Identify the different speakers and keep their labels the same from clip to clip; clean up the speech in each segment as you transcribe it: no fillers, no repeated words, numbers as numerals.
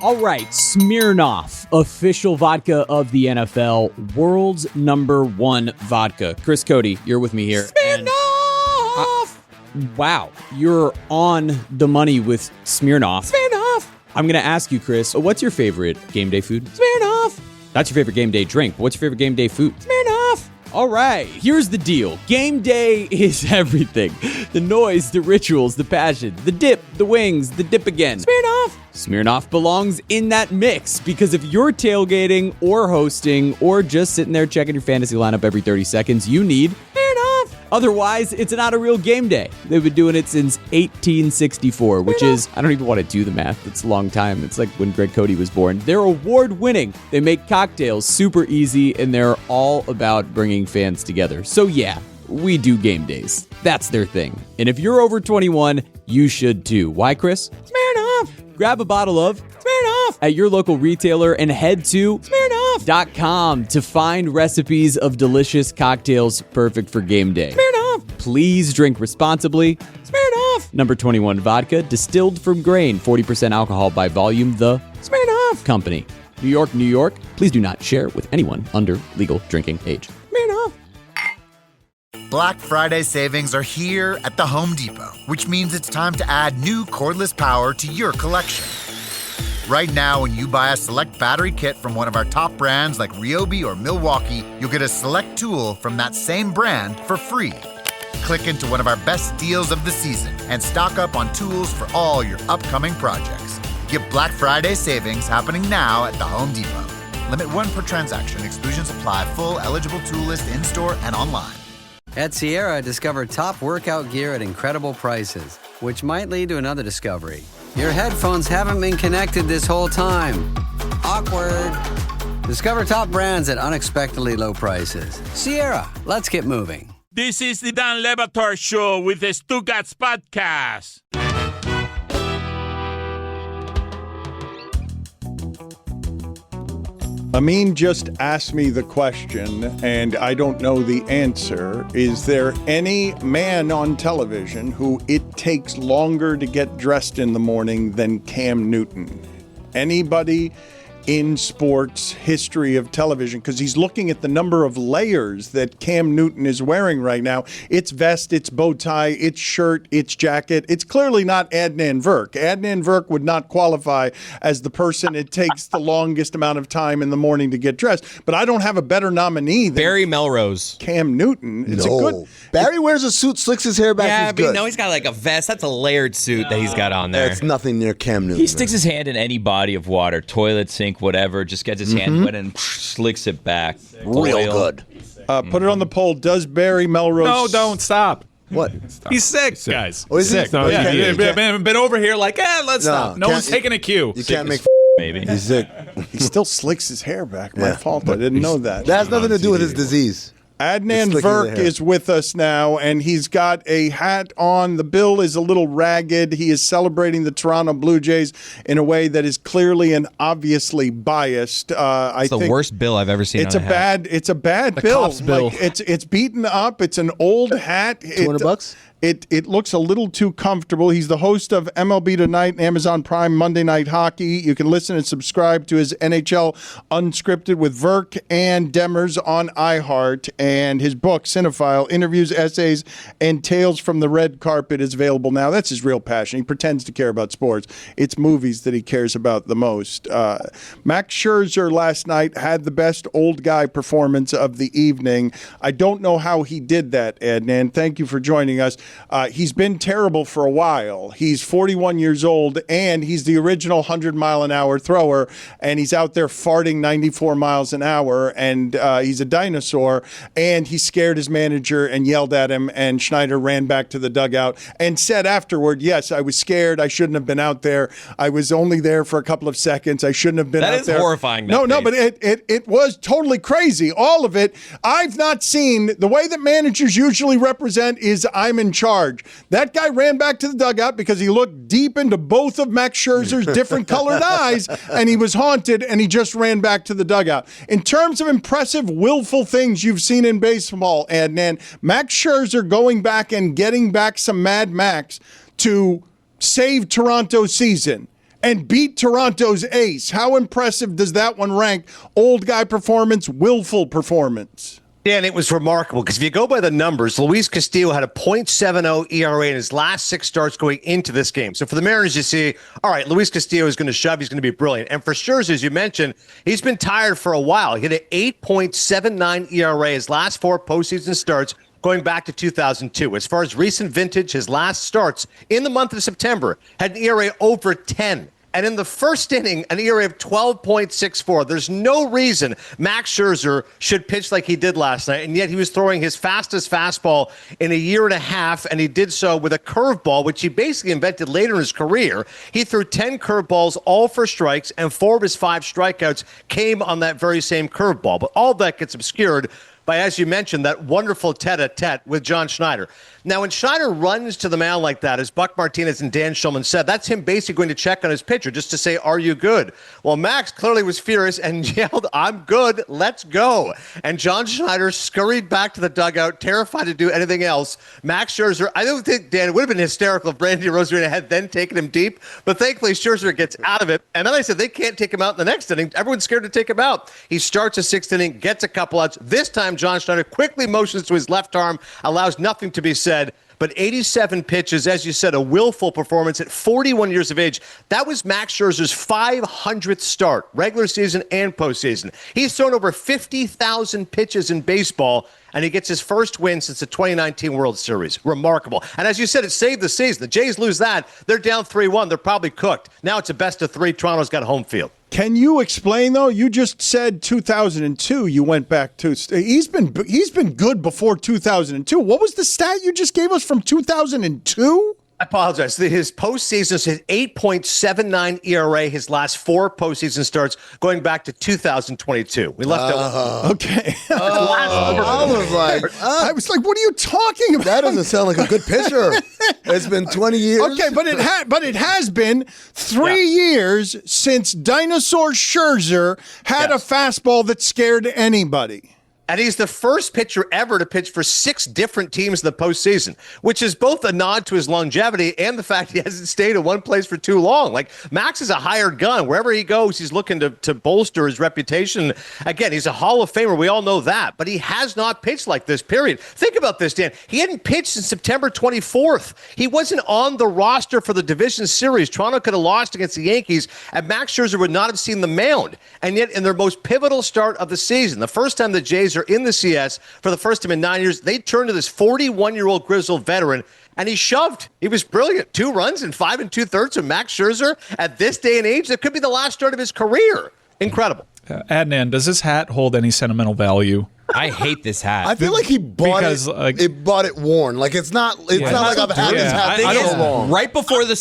Speaker 1: All right, Smirnoff, official vodka of the NFL, world's #1 vodka. Chris Cody, you're with me here.
Speaker 2: Smirnoff!
Speaker 1: Wow, you're on the money with Smirnoff.
Speaker 2: Smirnoff!
Speaker 1: I'm going to ask you, Chris, what's your favorite game day food?
Speaker 2: Smirnoff!
Speaker 1: That's your favorite game day drink. What's your favorite game day food?
Speaker 2: Smirnoff!
Speaker 1: All right, here's the deal. Game day is everything. The noise, the rituals, the passion, the dip, the wings, the dip again.
Speaker 2: Smirnoff!
Speaker 1: Smirnoff belongs in that mix because if you're tailgating or hosting or just sitting there checking your fantasy lineup every 30 seconds, you need
Speaker 2: Smirnoff!
Speaker 1: Otherwise, it's not a real game day. They've been doing it since 1864, which is, I don't even want to do the math. It's a long time. It's like when Greg Cody was born. They're award-winning. They make cocktails super easy, and they're all about bringing fans together. So yeah, we do game days. That's their thing. And if you're over 21, you should too. Why, Chris?
Speaker 2: Smirnoff!
Speaker 1: Grab a bottle of
Speaker 2: Smirnoff!
Speaker 1: at your local retailer and head to
Speaker 2: Smirnoff.com
Speaker 1: to find recipes of delicious cocktails perfect for game day.
Speaker 2: Smirnoff!
Speaker 1: Please drink responsibly.
Speaker 2: Smirnoff!
Speaker 1: Number 21 vodka, distilled from grain, 40% alcohol by volume, the
Speaker 2: Smirnoff!
Speaker 1: Company. New York, New York. Please do not share with anyone under legal drinking age.
Speaker 2: Smirnoff!
Speaker 3: Black Friday savings are here at the Home Depot, which means it's time to add new cordless power to your collection. Right now, when you buy a select battery kit from one of our top brands like Ryobi or Milwaukee, you'll get a select tool from that same brand for free. Click into one of our best deals of the season and stock up on tools for all your upcoming projects. Get Black Friday savings happening now at the Home Depot. Limit 1 per transaction. Exclusions apply. Full eligible tool list in-store and online.
Speaker 4: At Sierra, discover top workout gear at incredible prices, which might lead to another discovery. Your headphones haven't been connected this whole time. Awkward. Discover top brands at unexpectedly low prices. Sierra, let's get moving.
Speaker 5: This is the Dan Le Batard Show with the Stugotz podcast.
Speaker 6: Amin just asked me the question, and I don't know the answer. Is there any man on television who it takes longer to get dressed in the morning than Cam Newton? Anybody in sports history of television? Because he's looking at the number of layers that Cam Newton is wearing right now. It's vest, it's bow tie, it's shirt, it's jacket. It's clearly not Adnan Virk. Adnan Virk would not qualify as the person it takes the longest amount of time in the morning to get dressed. But I don't have a better nominee than
Speaker 7: Barry Melrose.
Speaker 6: Cam Newton. It's a good.
Speaker 2: Barry wears a suit, slicks his hair back.
Speaker 7: Yeah,
Speaker 2: he's
Speaker 7: but
Speaker 2: good.
Speaker 7: no, he's got like a vest. That's a layered suit that he's got on there.
Speaker 2: That's nothing near Cam Newton.
Speaker 8: He sticks his hand in any body of water, toilet, sink, whatever, just gets his hand wet and slicks it back.
Speaker 2: real
Speaker 8: Oil.
Speaker 2: good.
Speaker 6: Put it on the poll. Does Barry Melrose?
Speaker 9: No, don't stop.
Speaker 2: What?
Speaker 9: He's sick, guys.
Speaker 2: Oh, is he?
Speaker 9: Sick. No,
Speaker 2: Oh, you
Speaker 9: yeah,
Speaker 2: can't-
Speaker 9: yeah,
Speaker 2: you can't-
Speaker 9: been over here like, let's
Speaker 2: No,
Speaker 9: stop. No
Speaker 2: can't-
Speaker 9: one's taking a cue.
Speaker 2: You can't make
Speaker 8: Maybe.
Speaker 2: He's sick.
Speaker 6: He still slicks his hair back. My
Speaker 2: Yeah.
Speaker 6: fault. I didn't know that.
Speaker 2: That has nothing to do with his disease.
Speaker 6: Adnan
Speaker 2: It's slicking
Speaker 6: Virk
Speaker 2: the hair.
Speaker 6: is with us now, and he's got a hat on. The bill is a little ragged. He is celebrating the Toronto Blue Jays in a way that is clearly and obviously biased.
Speaker 7: It's the worst bill I've ever seen.
Speaker 6: It's
Speaker 7: on
Speaker 6: a
Speaker 7: hat.
Speaker 6: bad. It's a bad bill.
Speaker 9: Cops bill.
Speaker 6: Like, it's beaten up. It's an old hat.
Speaker 2: $200?
Speaker 6: It looks a little too comfortable. He's the host of MLB Tonight and Amazon Prime Monday Night Hockey. You can listen and subscribe to his NHL Unscripted with Virk and Demers on iHeart. And his book, Cinephile, interviews, essays, and tales from the red carpet is available now. That's his real passion. He pretends to care about sports. It's movies that he cares about the most. Max Scherzer last night had the best old guy performance of the evening. I don't know how he did that, Adnan. Thank you for joining us. He's been terrible for a while. He's 41 years old, and he's the original 100-mile-an-hour thrower, and he's out there farting 94 miles an hour, and he's a dinosaur, and he scared his manager and yelled at him, and Schneider ran back to the dugout and said afterward, yes, I was scared. I shouldn't have been out there. I was only there for a couple of seconds. I shouldn't have been out there.
Speaker 7: That is horrifying.
Speaker 6: No, but it was totally crazy. All of it. I've not seen the way that managers usually represent is I'm in charge. That guy ran back to the dugout because he looked deep into both of Max Scherzer's different colored eyes, and he was haunted, and he just ran back to the dugout. In terms of impressive, willful things you've seen in baseball, Adnan, Max Scherzer going back and getting back some Mad Max to save Toronto's season. and beat Toronto's ace. How impressive does that one rank? Old guy performance, willful performance.
Speaker 10: Dan, it was remarkable because if you go by the numbers, Luis Castillo had a .70 ERA in his last 6 starts going into this game. So for the Mariners, you see, all right, Luis Castillo is going to shove. He's going to be brilliant. And for Scherzer, as you mentioned, he's been tired for a while. He had an 8.79 ERA his last 4 postseason starts going back to 2002. As far as recent vintage, his last starts in the month of September had an ERA over 10. And in the first inning, an ERA of 12.64. There's no reason Max Scherzer should pitch like he did last night, and yet he was throwing his fastest fastball in a year and a half, and he did so with a curveball, which he basically invented later in his career. He threw 10 curveballs, all for strikes, and 4 of his 5 strikeouts came on that very same curveball. But all that gets obscured by, as you mentioned, that wonderful tete-a-tete with John Schneider. Now, when Schneider runs to the mound like that, as Buck Martinez and Dan Schulman said, that's him basically going to check on his pitcher just to say, are you good? Well, Max clearly was furious and yelled, I'm good, let's go. And John Schneider scurried back to the dugout, terrified to do anything else. Max Scherzer, I don't think, Dan, it would have been hysterical if Randy Rosarina had then taken him deep, but thankfully Scherzer gets out of it. And then I said, they can't take him out in the next inning. Everyone's scared to take him out. He starts the 6th inning, gets a couple outs. This time, John Schneider quickly motions to his left arm, allows nothing to be said. But 87 pitches, as you said, a willful performance at 41 years of age. That was Max Scherzer's 500th start, regular season and postseason. He's thrown over 50,000 pitches in baseball, and he gets his first win since the 2019 World Series. Remarkable. And as you said, it saved the season. The Jays lose that. They're down 3-1. They're probably cooked. Now it's a best of 3. Toronto's got home field.
Speaker 6: Can you explain, though? You just said 2002. You went back to. He's been good before 2002. What was the stat you just gave us from 2002?
Speaker 10: I apologize. His postseason his 8.79 ERA, his last 4 postseason starts going back to 2022. We left that.
Speaker 6: Okay.
Speaker 2: I
Speaker 6: was like, what are you talking about?
Speaker 2: That doesn't sound like a good pitcher. It's been 20 years.
Speaker 6: Okay, but it has been 3 years since Dinosaur Scherzer had a fastball that scared anybody.
Speaker 10: And he's the first pitcher ever to pitch for 6 different teams in the postseason, which is both a nod to his longevity and the fact he hasn't stayed in one place for too long. Like, Max is a hired gun. Wherever he goes, he's looking to bolster his reputation. Again, he's a Hall of Famer. We all know that. But he has not pitched like this, period. Think about this, Dan. He hadn't pitched since September 24th. He wasn't on the roster for the division series. Toronto could have lost against the Yankees, and Max Scherzer would not have seen the mound. And yet, in their most pivotal start of the season, the first time the Jays are in the CS for the first time in 9 years, they turned to this 41-year-old grizzled veteran, and he shoved. He was brilliant. 2 runs in 5 2/3 of Max Scherzer at this day and age. That could be the last start of his career. Incredible.
Speaker 11: Adnan, does this hat hold any sentimental value?
Speaker 7: I hate this hat.
Speaker 2: I feel like he bought it bought it worn. Like it's not like I've had this hat so long.
Speaker 7: Right before the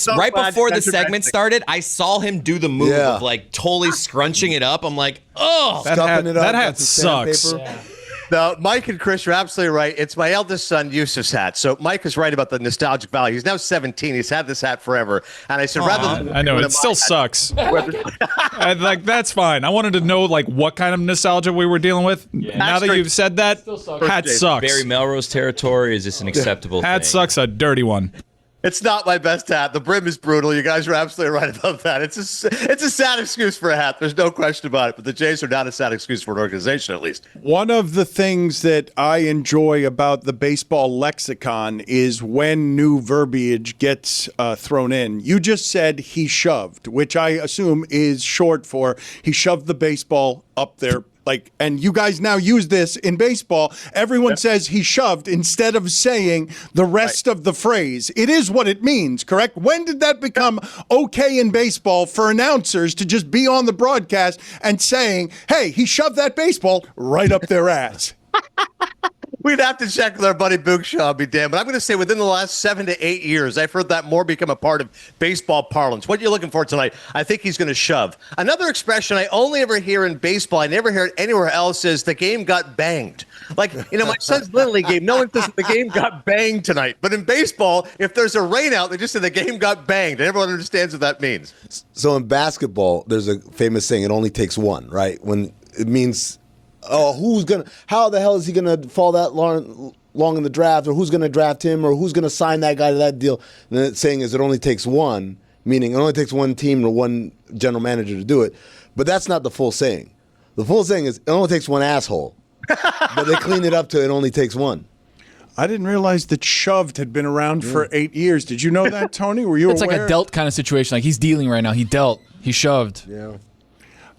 Speaker 7: segment started, I saw him do the move of like totally scrunching it up. I'm like, oh,
Speaker 11: that hat sucks.
Speaker 10: No, Mike and Chris are absolutely right. It's my eldest son, Yusuf's hat. So Mike is right about the nostalgic value. He's now 17. He's had this hat forever. And I said, rather than...
Speaker 11: I know, it still sucks. Like, that's fine. I wanted to know, like, what kind of nostalgia we were dealing with. Yeah. Now that you've said that, hat sucks.
Speaker 8: Barry Melrose territory, is this an acceptable thing?
Speaker 11: Hat sucks, a dirty one.
Speaker 10: It's not my best hat. The brim is brutal. You guys are absolutely right about that. It's a sad excuse for a hat. There's no question about it. But the Jays are not a sad excuse for an organization, at least.
Speaker 6: One of the things that I enjoy about the baseball lexicon is when new verbiage gets thrown in. You just said he shoved, which I assume is short for he shoved the baseball up there. Like, and you guys now use this in baseball. Everyone says he shoved instead of saying the rest of the phrase. It is what it means, correct? When did that become okay in baseball for announcers to just be on the broadcast and saying, hey, he shoved that baseball right up their ass?
Speaker 10: We'd have to check with our buddy Boogshaw, I'll be damned. But I'm going to say within the last 7 to 8 years, I've heard that more become a part of baseball parlance. What are you looking for tonight? I think he's going to shove. Another expression I only ever hear in baseball, I never hear it anywhere else, is the game got banged. Like, you know, my son's Little League game, no one says the game got banged tonight. But in baseball, if there's a rain out, they just say the game got banged. And everyone understands what that means.
Speaker 2: So in basketball, there's a famous saying, it only takes one, right? When it means... how the hell is he going to fall that long in the draft, or who's going to draft him, or who's going to sign that guy to that deal? And the saying is it only takes one. meaning it only takes one team or one general manager to do it. But that's not the full saying. The full saying is it only takes one asshole. But they clean it up to it only takes one.
Speaker 6: I didn't realize that shoved had been around for 8 years. Did you know that, Tony? Were you
Speaker 12: It's
Speaker 6: aware?
Speaker 12: like a dealt kind of situation. Like he's dealing right now. He dealt. He shoved.
Speaker 2: Yeah.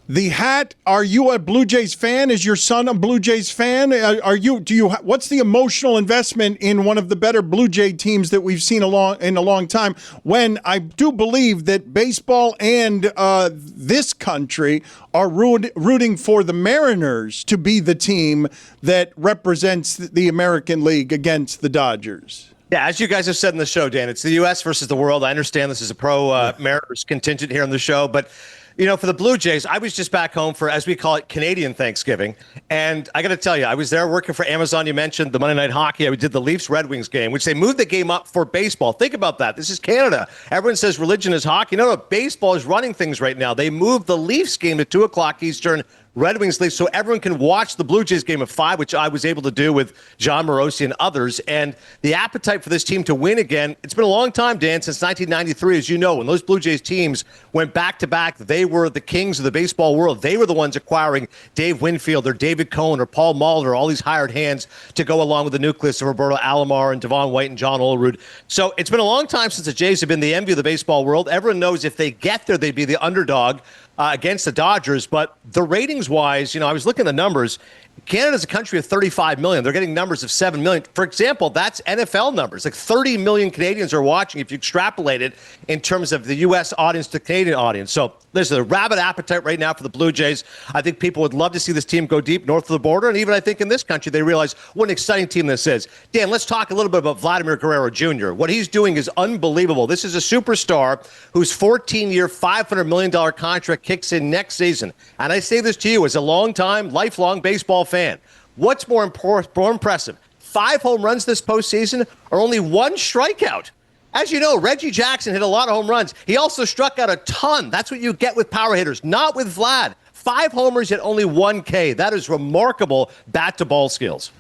Speaker 6: The hat. Are you a Blue Jays fan? Is your son a Blue Jays fan? Are you? Do you? What's the emotional investment in one of the better Blue Jay teams that we've seen in a long time? When I do believe that baseball and this country are rooting for the Mariners to be the team that represents the American League against the Dodgers.
Speaker 10: Yeah, as you guys have said in the show, Dan, it's the U.S. versus the world. I understand this is a pro Mariners contingent here on the show, but for the Blue Jays, I was just back home for, as we call it, Canadian Thanksgiving. And I got to tell you, I was there working for Amazon. You mentioned the Monday Night Hockey. I did the Leafs-Red Wings game, which they moved the game up for baseball. Think about that. This is Canada. Everyone says religion is hockey. No, baseball is running things right now. They moved the Leafs game to 2 o'clock Eastern, Red Wings Leafs, so everyone can watch the Blue Jays game at 5, which I was able to do with John Morosi and others. And the appetite for this team to win again, it's been a long time, Dan, since 1993, as you know. When those Blue Jays teams went back-to-back, they were the kings of the baseball world. They were the ones acquiring Dave Winfield or David Cohn or Paul Molitor, all these hired hands to go along with the nucleus of Roberto Alomar and Devon White and John Olerud. So it's been a long time since the Jays have been the envy of the baseball world. Everyone knows if they get there, they'd be the underdog against the Dodgers. But the ratings-wise, I was looking at the numbers. Canada's a country of 35 million. They're getting numbers of 7 million. For example, that's NFL numbers. Like 30 million Canadians are watching if you extrapolate it in terms of the U.S. audience to Canadian audience. So there's a rabid appetite right now for the Blue Jays. I think people would love to see this team go deep north of the border. And even I think in this country, they realize what an exciting team this is. Dan, let's talk a little bit about Vladimir Guerrero Jr. What he's doing is unbelievable. This is a superstar whose 14-year, $500 million contract kicks in next season. And I say this to you as a long-time, lifelong baseball fan. What's more impressive? 5 home runs this postseason or only 1 strikeout? As you know, Reggie Jackson hit a lot of home runs. He also struck out a ton. That's what you get with power hitters, not with Vlad. 5 homers, yet only 1 K. That is remarkable bat-to-ball skills.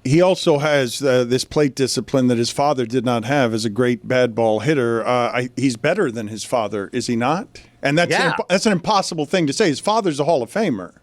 Speaker 6: He also has this plate discipline that his father did not have as a great bad ball hitter. He's better than his father, is he not? And that's an impossible thing to say. His father's a Hall of Famer.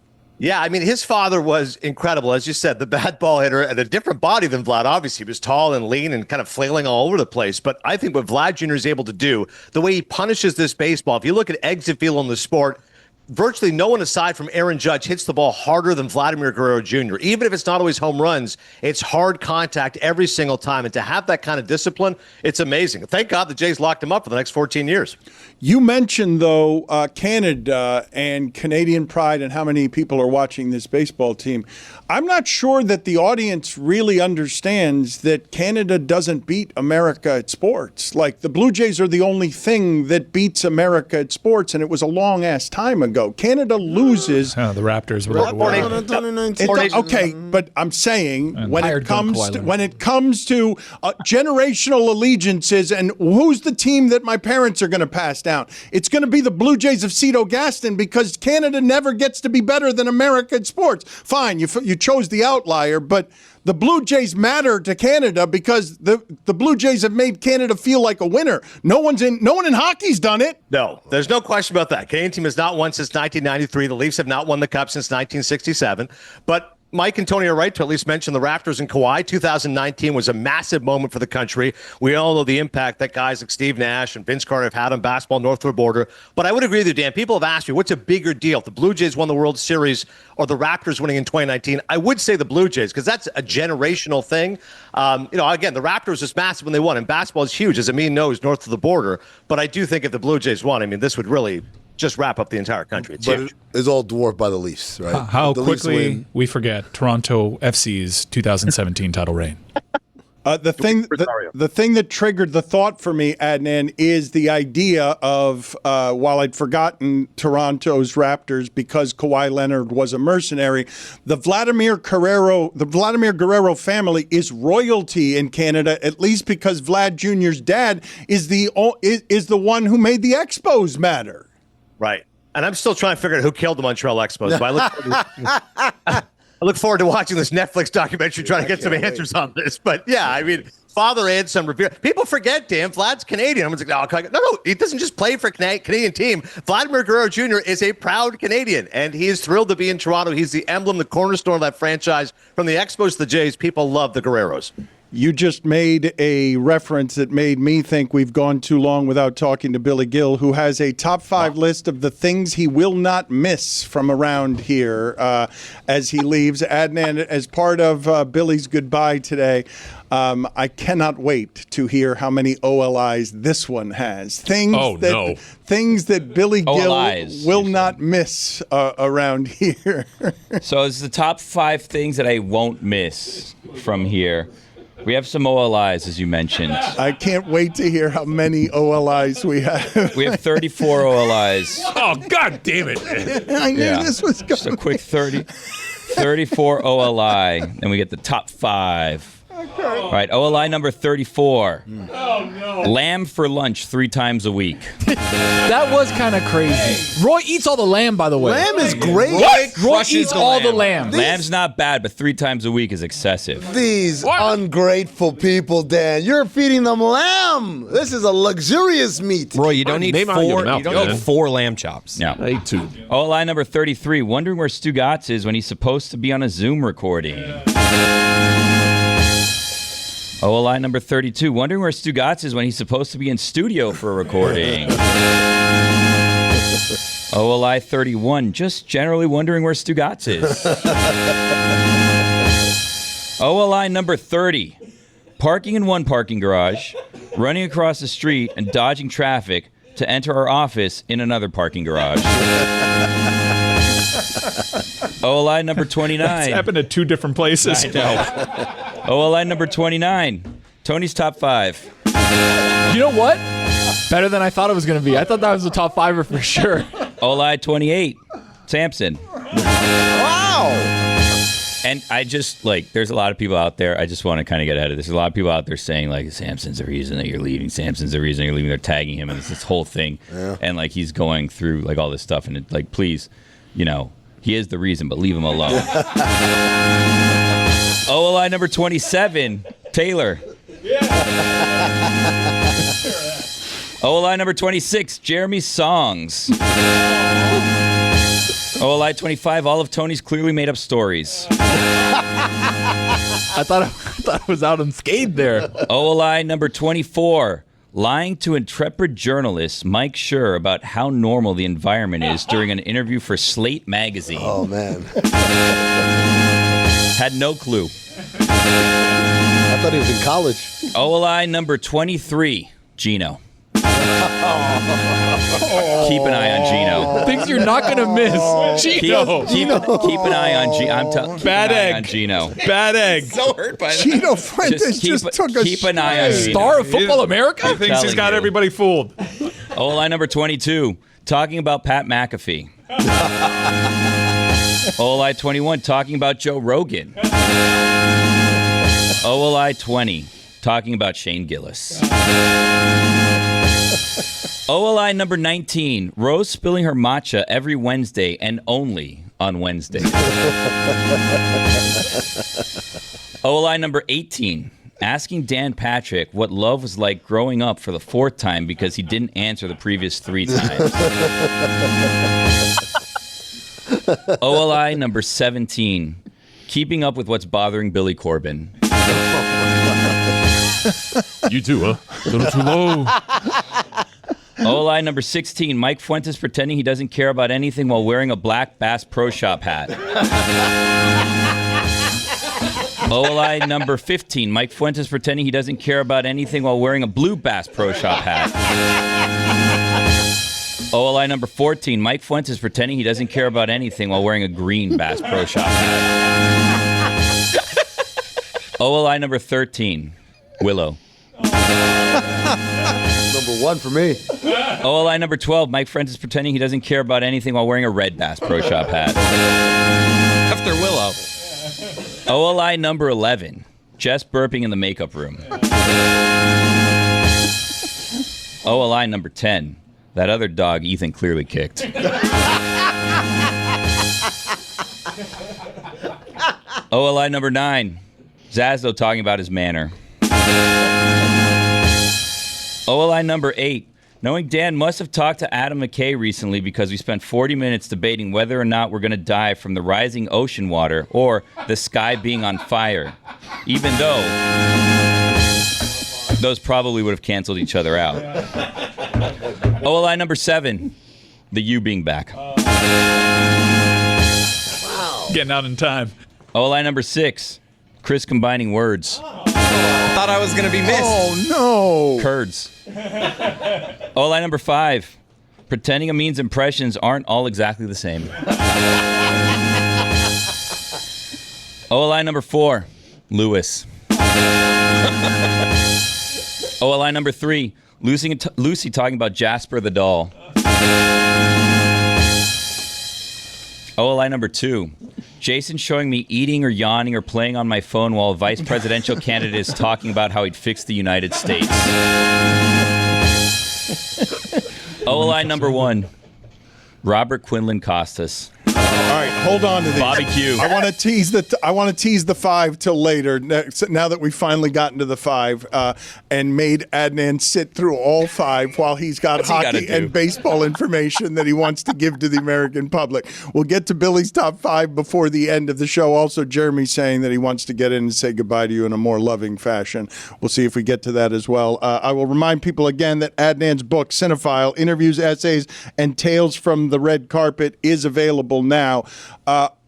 Speaker 10: Yeah, I mean, his father was incredible. As you said, the bad ball hitter and a different body than Vlad. Obviously, he was tall and lean and kind of flailing all over the place. But I think what Vlad Jr. is able to do, the way he punishes this baseball, if you look at exit feel in the sport, virtually no one aside from Aaron Judge hits the ball harder than Vladimir Guerrero Jr. Even if it's not always home runs, it's hard contact every single time. And to have that kind of discipline, it's amazing. Thank God the Jays locked him up for the next 14 years.
Speaker 6: You mentioned, though, Canada and Canadian pride and how many people are watching this baseball team. I'm not sure that the audience really understands that Canada doesn't beat America at sports. Like, the Blue Jays are the only thing that beats America at sports, and it was a long-ass time ago. Canada loses.
Speaker 11: The Raptors were
Speaker 6: okay, but I'm saying when it comes to generational allegiances and who's the team that my parents are going to pass down, it's going to be the Blue Jays of Cito Gaston because Canada never gets to be better than America at sports. Fine, you chose the outlier, but the Blue Jays matter to Canada because the Blue Jays have made Canada feel like a winner. No one in hockey's done it.
Speaker 10: No, there's no question about that. Canadian team has not won since 1993. The Leafs have not won the Cup since 1967. But Mike and Tony are right to at least mention the Raptors and Kawhi. 2019 was a massive moment for the country. We all know the impact that guys like Steve Nash and Vince Carter have had on basketball north of the border. But I would agree with you, Dan. People have asked me, what's a bigger deal? If the Blue Jays won the World Series or the Raptors winning in 2019, I would say the Blue Jays because that's a generational thing. Again, the Raptors was massive when they won, and basketball is huge, as Amin knows, north of the border. But I do think if the Blue Jays won, this would really just wrap up the entire country.
Speaker 2: It's all dwarfed by the Leafs, right?
Speaker 11: How quickly we forget Toronto FC's 2017 title reign.
Speaker 6: The thing that triggered the thought for me, Adnan, is the idea of while I'd forgotten Toronto's Raptors because Kawhi Leonard was a mercenary, the Vladimir Guerrero family is royalty in Canada, at least because Vlad Jr.'s dad is the one who made the Expos matter.
Speaker 10: Right. And I'm still trying to figure out who killed the Montreal Expos. But I look forward to watching this Netflix documentary trying to get some answers on this. But yeah, father and son Revere. People forget, Dan, Vlad's Canadian. I'm like, no, he doesn't just play for Canadian team. Vladimir Guerrero Jr. is a proud Canadian, and he is thrilled to be in Toronto. He's the emblem, the cornerstone of that franchise. From the Expos to the Jays, people love the Guerreros.
Speaker 6: You just made a reference that made me think we've gone too long without talking to Billy Gill, who has a top 5 list of the things he will not miss from around here as he leaves. Adnan, as part of Billy's goodbye today, I cannot wait to hear how many OLIs this one has. Things that Billy
Speaker 8: OLIs,
Speaker 6: Gill will not miss around here.
Speaker 8: So it's the top 5 things that I won't miss from here. We have some OLIs, as you mentioned.
Speaker 6: I can't wait to hear how many OLIs we have.
Speaker 8: We have 34 OLIs.
Speaker 9: Oh, God damn it.
Speaker 6: I knew this was going.
Speaker 8: Just a quick 34 OLI, and we get the top 5.
Speaker 6: Okay.
Speaker 8: All right, OLI number 34. Oh, no. Lamb for lunch 3 times a week.
Speaker 12: That was kind of crazy. Roy eats all the lamb, by the way.
Speaker 2: Lamb is great.
Speaker 12: Roy eats all the lamb.
Speaker 8: Lamb's not bad, but 3 times a week is excessive.
Speaker 2: These ungrateful people, Dan. You're feeding them lamb. This is a luxurious meat.
Speaker 7: Roy, you don't need
Speaker 9: Name out of your
Speaker 7: 4.
Speaker 9: mouth,
Speaker 7: You don't
Speaker 9: man.
Speaker 7: need 4 lamb chops.
Speaker 8: Yeah.
Speaker 9: I ate 2.
Speaker 8: OLI number 33. Wondering where Stugotz is when he's supposed to be on a Zoom recording. OLI number 32. Wondering where Stugotz is when he's supposed to be in studio for a recording. OLI 31. Just generally wondering where Stugotz is. OLI number 30. Parking in one parking garage, running across the street and dodging traffic to enter our office in another parking garage. OLI number 29.
Speaker 11: It's happened at 2 different places.
Speaker 8: I know. OLI number 29. Tony's top 5.
Speaker 12: You know what? Better than I thought it was going to be. I thought that was a top 5er for sure.
Speaker 8: OLI 28. Samson.
Speaker 2: Wow.
Speaker 8: And I just, there's a lot of people out there. I just want to kind of get ahead of this. There's a lot of people out there saying, Samson's the reason that you're leaving. Samson's the reason you're leaving. They're tagging him, and it's this whole thing. Yeah. And, he's going through, all this stuff. And, please, he is the reason, but leave him alone. OLI number 27, Taylor. OLI number 26, Jeremy's songs. OLI 25, all of Tony's clearly made up stories.
Speaker 12: I thought it was out unscathed there.
Speaker 8: OLI number 24, lying to intrepid journalist Mike Schur about how normal the environment is during an interview for Slate magazine.
Speaker 2: Oh, man.
Speaker 8: Had no clue.
Speaker 2: I thought he was in college.
Speaker 8: OLI number 23, Gino. Keep an eye on Gino.
Speaker 12: Things you're not going to miss. Gino.
Speaker 8: Keep an eye on Gino. I'm telling you.
Speaker 11: Bad egg.
Speaker 8: On Gino.
Speaker 11: Bad egg.
Speaker 7: So hurt by that.
Speaker 6: Gino Fuentes just took a
Speaker 8: Keep an eye on Gino.
Speaker 12: Star of Football America?
Speaker 11: He thinks he's got everybody fooled.
Speaker 8: OLI number 22, talking about Pat McAfee. OLI 21, talking about Joe Rogan. OLI 20, talking about Shane Gillis. OLI number 19, Rose spilling her matcha every Wednesday and only on Wednesday. OLI number 18, asking Dan Patrick what love was like growing up for the 4th time because he didn't answer the previous 3 times. OLI number 17, keeping up with what's bothering Billy Corbin.
Speaker 9: You too, huh? A little too low.
Speaker 8: OLI number 16, Mike Fuentes pretending he doesn't care about anything while wearing a black Bass Pro Shop hat. OLI number 15, Mike Fuentes pretending he doesn't care about anything while wearing a blue Bass Pro Shop hat. OLI number 14, Mike Fuentes pretending he doesn't care about anything while wearing a green Bass Pro Shop hat. OLI number 13, Willow.
Speaker 2: Number 1 for me.
Speaker 8: OLI number 12, Mike Fuentes pretending he doesn't care about anything while wearing a red Bass Pro Shop hat.
Speaker 7: After Willow.
Speaker 8: OLI number 11, Jess burping in the makeup room. OLI number 10, that other dog Ethan clearly kicked. OLI number 9, Zazdo talking about his manner. OLI number 8. Knowing Dan must have talked to Adam McKay recently because we spent 40 minutes debating whether or not we're going to die from the rising ocean water or the sky being on fire, even though those probably would have canceled each other out. OLI number 7. The U being back.
Speaker 11: Wow. Getting out in time.
Speaker 8: OLI number 6. Chris combining words.
Speaker 7: Thought I was going to be missed.
Speaker 6: Oh, no.
Speaker 8: Curds. OLI number 5. Pretending Amin's impressions aren't all exactly the same. OLI number 4. Lewis. OLI number 3. Lucy talking about Jasper the doll. OLI number 2. Jason showing me eating or yawning or playing on my phone while a vice presidential candidate is talking about how he'd fix the United States. OLI number 1. Robert Quinlan Costas.
Speaker 6: All right, hold on to these.
Speaker 8: Bobby Q.
Speaker 6: I want to tease the 5 till later. Now that we've finally gotten to the 5 and made Adnan sit through all 5 while he's got hockey and baseball information that he wants to give to the American public. We'll get to Billy's top 5 before the end of the show. Also, Jeremy's saying that he wants to get in and say goodbye to you in a more loving fashion. We'll see if we get to that as well. I will remind people again that Adnan's book, Cinephile, Interviews, Essays, and Tales from the Red Carpet, is available now.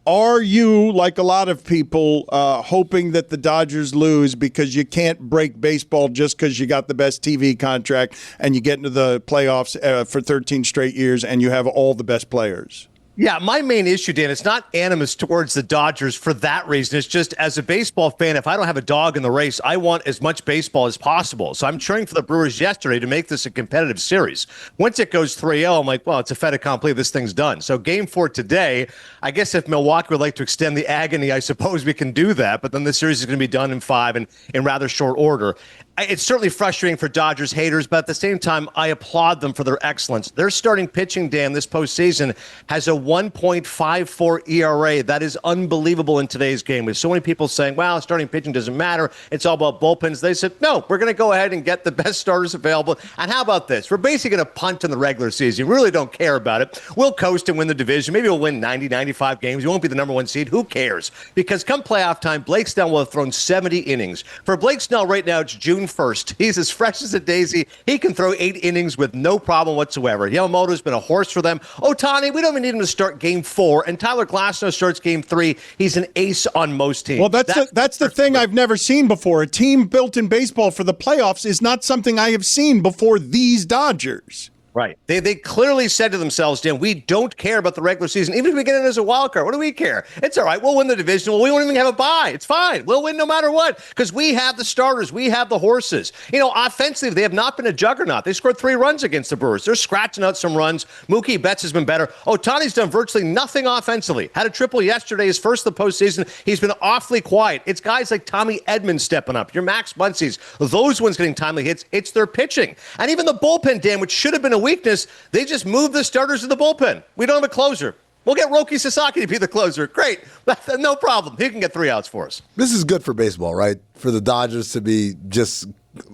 Speaker 6: Are you, like a lot of people, hoping that the Dodgers lose because you can't break baseball just because you got the best TV contract and you get into the playoffs for 13 straight years and you have all the best players?
Speaker 10: Yeah, my main issue, Dan, it's not animus towards the Dodgers for that reason. It's just as a baseball fan, if I don't have a dog in the race, I want as much baseball as possible. So I'm cheering for the Brewers yesterday to make this a competitive series. Once it goes 3-0, I'm like, well, it's a fait accompli. This thing's done. So game 4 today, I guess if Milwaukee would like to extend the agony, I suppose we can do that. But then the series is going to be done in 5 and in rather short order. It's certainly frustrating for Dodgers haters, but at the same time, I applaud them for their excellence. Their starting pitching, Dan, this postseason has a 1.54 ERA. That is unbelievable in today's game. With so many people saying, well, starting pitching doesn't matter. It's all about bullpens. They said, no, we're going to go ahead and get the best starters available. And how about this? We're basically going to punt in the regular season. We really don't care about it. We'll coast and win the division. Maybe we'll win 90, 95 games. We won't be the number 1 seed. Who cares? Because come playoff time, Blake Snell will have thrown 70 innings. For Blake Snell right now, it's June 1st. He's as fresh as a daisy. He can throw 8 innings with no problem whatsoever. Yamamoto's been a horse for them. Ohtani, we don't even need him to start game 4. And Tyler Glasnow starts game 3. He's an ace on most teams.
Speaker 6: Well, that's the thing I've never seen before. A team built in baseball for the playoffs is not something I have seen before these Dodgers.
Speaker 10: Right. They clearly said to themselves, Dan, we don't care about the regular season. Even if we get in as a wild card, what do we care? It's all right. We'll win the division. Well, we won't even have a bye. It's fine. We'll win no matter what because we have the starters. We have the horses. You know, offensively, they have not been a juggernaut. They scored 3 runs against the Brewers. They're scratching out some runs. Mookie Betts has been better. Ohtani's done virtually nothing offensively. Had a triple yesterday, his first of the postseason. He's been awfully quiet. It's guys like Tommy Edmonds stepping up. Your Max Muncy's, those ones getting timely hits. It's their pitching. And even the bullpen, Dan, which should have been a weakness, they just moved the starters to the bullpen. We don't have a closer. We'll get Roki Sasaki to be the closer. Great. No problem. He can get 3 outs for us.
Speaker 2: This is good for baseball, right? For the Dodgers to be just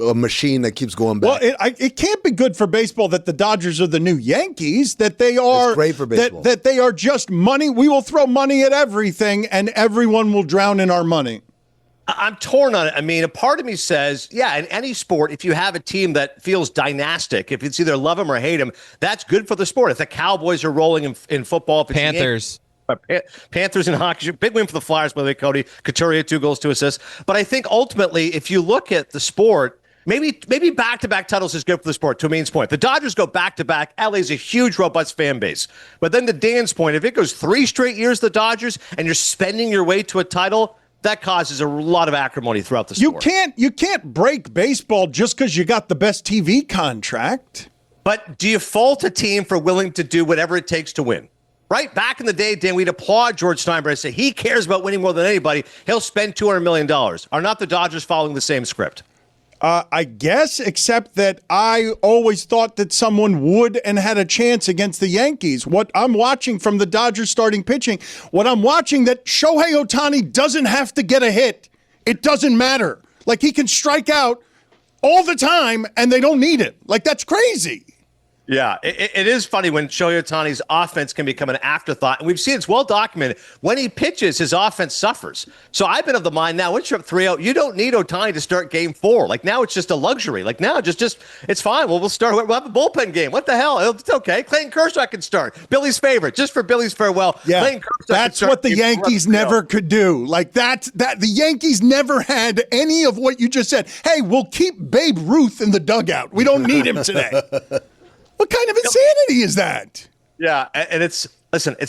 Speaker 2: a machine that keeps going back.
Speaker 6: Well, it can't be good for baseball that the Dodgers are the new Yankees, that they are
Speaker 2: it's great for baseball.
Speaker 6: That they are just money. We will throw money at everything, and everyone will drown in our money.
Speaker 10: I'm torn on it. I mean, a part of me says, yeah, in any sport, if you have a team that feels dynastic, if it's either love them or hate them, that's good for the sport. If the Cowboys are rolling in football, if it's
Speaker 7: Panthers.
Speaker 10: Panthers in hockey, big win for the Flyers, by the way, Cody. Couturier, 2 goals, 2 assists. But I think ultimately, if you look at the sport, maybe back-to-back titles is good for the sport, to Amin's point. The Dodgers go back-to-back. LA's a huge, robust fan base. But then to Dan's point, if it goes 3 straight years, the Dodgers, and you're spending your way to a title, that causes a lot of acrimony throughout the sport.
Speaker 6: You can't break baseball just because you got the best TV contract.
Speaker 10: But do you fault a team for willing to do whatever it takes to win? Right? Back in the day, Dan, we'd applaud George Steinbrenner and say he cares about winning more than anybody. He'll spend $200 million. Are not the Dodgers following the same script?
Speaker 6: I guess, except that I always thought that someone would and had a chance against the Yankees. What I'm watching from the Dodgers starting pitching, what I'm watching that Shohei Ohtani doesn't have to get a hit. It doesn't matter. Like, he can strike out all the time, and they don't need it. Like, that's crazy.
Speaker 10: Yeah, it is funny when Shohei Ohtani's offense can become an afterthought. And we've seen it's well documented. When he pitches, his offense suffers. So I've been of the mind now, once you're up 3-0, you don't need Ohtani to start game 4. Like, now it's just a luxury. Like, now just it's fine. Well, we'll have a bullpen game. What the hell? It's okay. Clayton Kershaw can start. Billy's favorite, just for Billy's farewell.
Speaker 6: Yeah,
Speaker 10: Clayton Kershaw
Speaker 6: that's what the Yankees never could do. Like, that the Yankees never had any of what you just said. Hey, we'll keep Babe Ruth in the dugout. We don't need him today. What kind of insanity is that?
Speaker 10: Yeah, and it's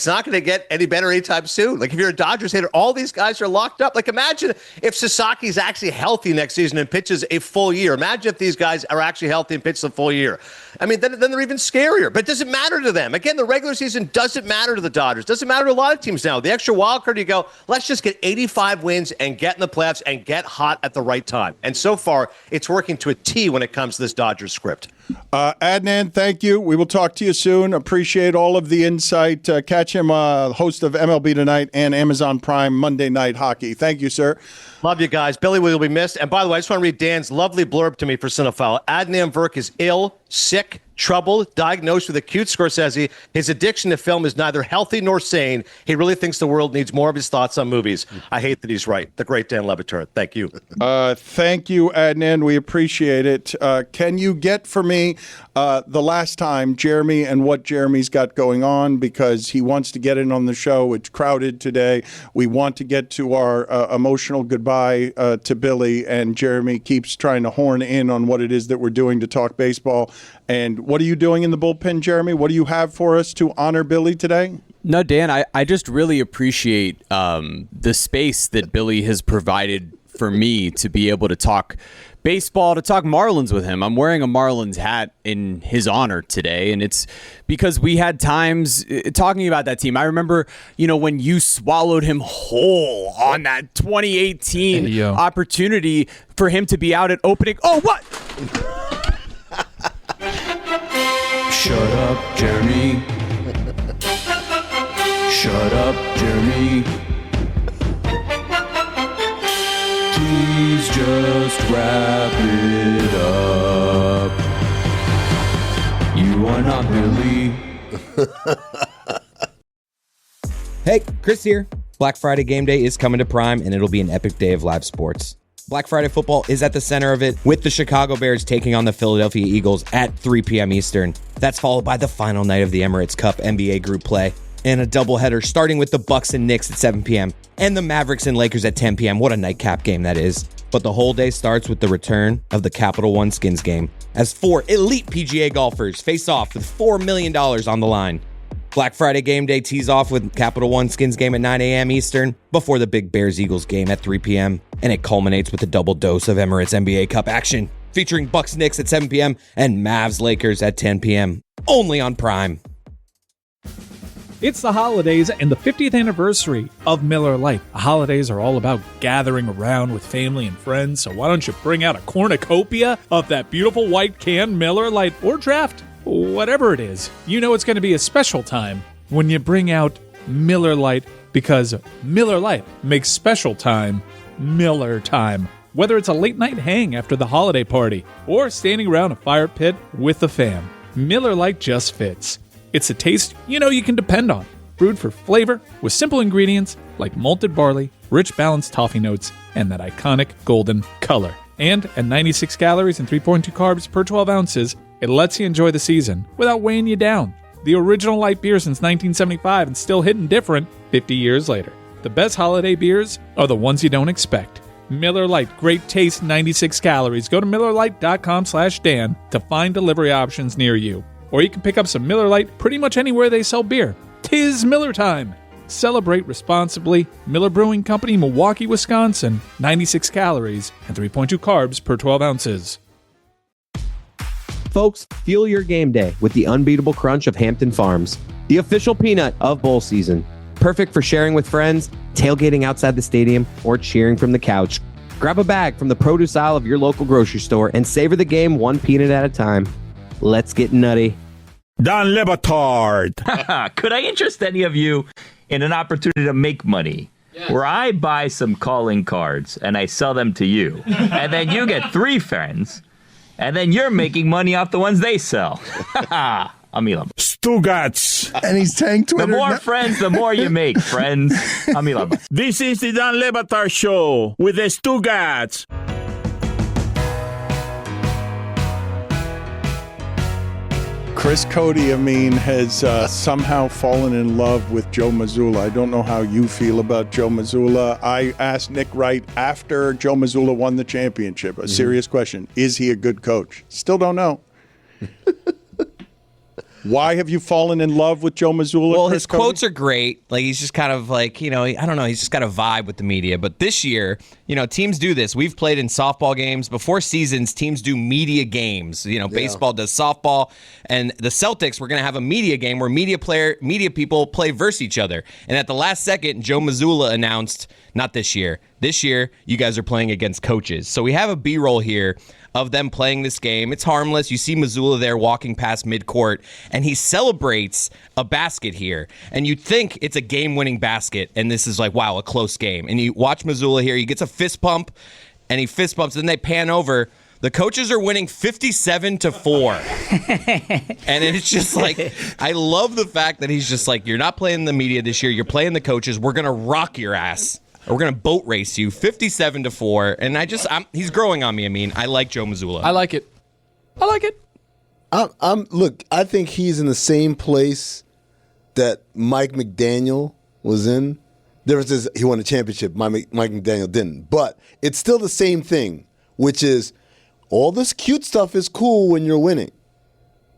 Speaker 10: not going to get any better anytime soon. Like, if you're a Dodgers hater, all these guys are locked up. Like, imagine if Sasaki's actually healthy next season and pitches a full year. Imagine if these guys are actually healthy and pitch the full year. I mean, then they're even scarier. But it doesn't matter to them. Again, the regular season doesn't matter to the Dodgers. Doesn't matter to a lot of teams now. The extra wild card, you go, let's just get 85 wins and get in the playoffs and get hot at the right time. And so far, it's working to a T when it comes to this Dodgers script.
Speaker 6: Adnan, thank you. We will talk to you soon. Appreciate all of the insight. Catch him, host of MLB Tonight and Amazon Prime Monday Night Hockey. Thank you, sir.
Speaker 10: Love you guys. Billy will be missed. And by the way, I just want to read Dan's lovely blurb to me for Cinephile. Adnan Virk is ill, sick, troubled, diagnosed with acute Scorsese. His addiction to film is neither healthy nor sane. He really thinks the world needs more of his thoughts on movies. I hate that he's right. The great Dan Lebatard. Thank you.
Speaker 6: Thank you, Adnan. We appreciate it. Can you get for me the last time Jeremy and what Jeremy's got going on, because he wants to get in on the show. It's crowded today. We want to get to our emotional goodbye to Billy, and Jeremy keeps trying to horn in on what it is that we're doing to talk baseball. And what are you doing in the bullpen, Jeremy? What do you have for us to honor Billy today?
Speaker 1: No, Dan, I just really appreciate the space that Billy has provided for me to be able to talk baseball, to talk Marlins with him. I'm wearing a Marlins hat in his honor today, and it's because we had times talking about that team. I remember, when you swallowed him whole on that 2018 opportunity for him to be out at opening. Oh, what? Shut up, Jeremy. Shut up, Jeremy. Please just wrap it up. You are not Billy.
Speaker 13: Hey, Chris here. Black Friday game day is coming to Prime, and it'll be an epic day of live sports. Black Friday football is at the center of it, with the Chicago Bears taking on the Philadelphia Eagles at 3 p.m. Eastern. That's followed by the final night of the Emirates Cup NBA group play, and a doubleheader starting with the Bucks and Knicks at 7 p.m. and the Mavericks and Lakers at 10 p.m. What a nightcap game that is. But the whole day starts with the return of the Capital One Skins game, as 4 elite PGA golfers face off with $4 million on the line. Black Friday game day tees off with Capital One Skins game at 9 a.m. Eastern before the big Bears-Eagles game at 3 p.m. And it culminates with a double dose of Emirates NBA Cup action, featuring Bucks Knicks at 7 p.m. and Mavs Lakers at 10 p.m. Only on Prime.
Speaker 11: It's the holidays and the 50th anniversary of Miller Lite. The holidays are all about gathering around with family and friends, so why don't you bring out a cornucopia of that beautiful white can Miller Lite, or draft, whatever it is. You know it's going to be a special time when you bring out Miller Lite, because Miller Lite makes special time Miller time. Whether it's a late night hang after the holiday party or standing around a fire pit with the fam, Miller Lite just fits. It's a taste you can depend on. Brewed for flavor with simple ingredients like malted barley, rich balanced toffee notes, and that iconic golden color. And at 96 calories and 3.2 carbs per 12 ounces, it lets you enjoy the season without weighing you down. The original light beer since 1975 and still hitting different 50 years later. The best holiday beers are the ones you don't expect. Miller Lite, great taste, 96 calories. Go to MillerLite.com/Dan to find delivery options near you. Or you can pick up some Miller Lite pretty much anywhere they sell beer. 'Tis Miller time. Celebrate responsibly. Miller Brewing Company, Milwaukee, Wisconsin. 96 calories and 3.2 carbs per 12 ounces.
Speaker 13: Folks, fuel your game day with the unbeatable crunch of Hampton Farms, the official peanut of bowl season. Perfect for sharing with friends, tailgating outside the stadium, or cheering from the couch. Grab a bag from the produce aisle of your local grocery store and savor the game one peanut at a time. Let's get nutty.
Speaker 5: Dan Lebatard. Could I interest any of you in an opportunity to make money
Speaker 14: where I buy some calling cards and I sell them to you. And then you get 3 friends, and then you're making money off the ones they sell. Amila.
Speaker 5: Stugotz.
Speaker 6: And he's tank Twitter.
Speaker 14: The more friends, the more you make, friends. Amila.
Speaker 5: This is the Dan Le Batard Show with the Stugotz.
Speaker 6: Chris Cody, has somehow fallen in love with Joe Mazzulla. I don't know how you feel about Joe Mazzulla. I asked Nick Wright after Joe Mazzulla won the championship, a serious question. Is he a good coach? Still don't know. Why have you fallen in love with Joe Mazzulla?
Speaker 7: Well,
Speaker 6: Chris
Speaker 7: his
Speaker 6: Cody?
Speaker 7: quotes are great. Like, he's just kind of like, I don't know. He's just got a vibe with the media. But this year, teams do this. We've played in softball games. Before seasons, teams do media games. Baseball does softball. And the Celtics, we're going to have a media game where media people play versus each other. And at the last second, Joe Mazzulla announced, not this year. This year, you guys are playing against coaches. So we have a B-roll here of them playing this game. It's harmless. You see Mazzulla there walking past midcourt, and he celebrates a basket here. And you'd think it's a game-winning basket, and this is like, wow, a close game. And you watch Mazzulla here. He gets a fist pump, and he fist bumps. Then they pan over. The coaches are winning 57-4. And it's just like, I love the fact that he's just like, you're not playing the media this year. You're playing the coaches. We're going to rock your ass. We're going to boat race you 57-4. And he's growing on me. I like Joe Mazzulla.
Speaker 12: I like it.
Speaker 2: Look, I think he's in the same place that Mike McDaniel was in. Difference is he won a championship. Mike McDaniel didn't. But it's still the same thing, which is all this cute stuff is cool when you're winning.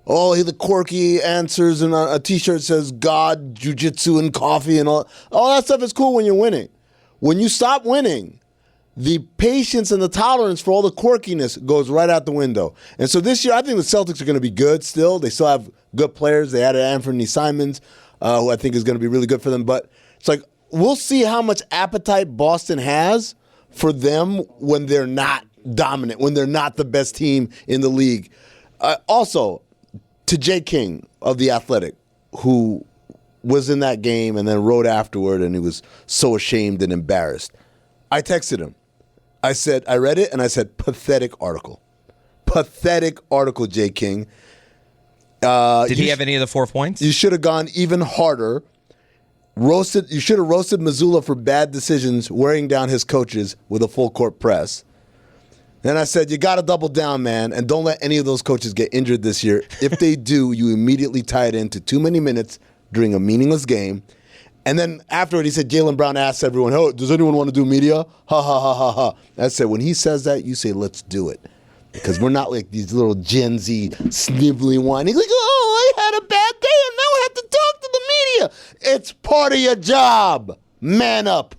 Speaker 2: Oh, the quirky answers and a T-shirt says God, jiu-jitsu, and coffee and all that stuff is cool when you're winning. When you stop winning, the patience and the tolerance for all the quirkiness goes right out the window. And so this year, I think the Celtics are going to be good still. They still have good players. They added Anthony Simons, who I think is going to be really good for them. But it's like, we'll see how much appetite Boston has for them when they're not dominant, when they're not the best team in the league. Also, to Jay King of The Athletic, who was in that game and then wrote afterward, and he was so ashamed and embarrassed. I texted him. I said, I read it, and I said, pathetic article. Pathetic article, Jay King.
Speaker 7: Did he have any of the 4 points?
Speaker 2: You should have gone even harder. You should have roasted Mazzulla for bad decisions, wearing down his coaches with a full court press. Then I said, you got to double down, man, and don't let any of those coaches get injured this year. If they do, you immediately tie it into too many minutes during a meaningless game. And then afterward, he said, Jaylen Brown asked everyone, oh, does anyone want to do media? Ha, ha, ha, ha, ha. I said, when he says that, you say, let's do it. Because we're not like these little Gen Z sniveling one. He's like, oh, I had a bad day, and now I have to talk to the media. It's part of your job. Man up.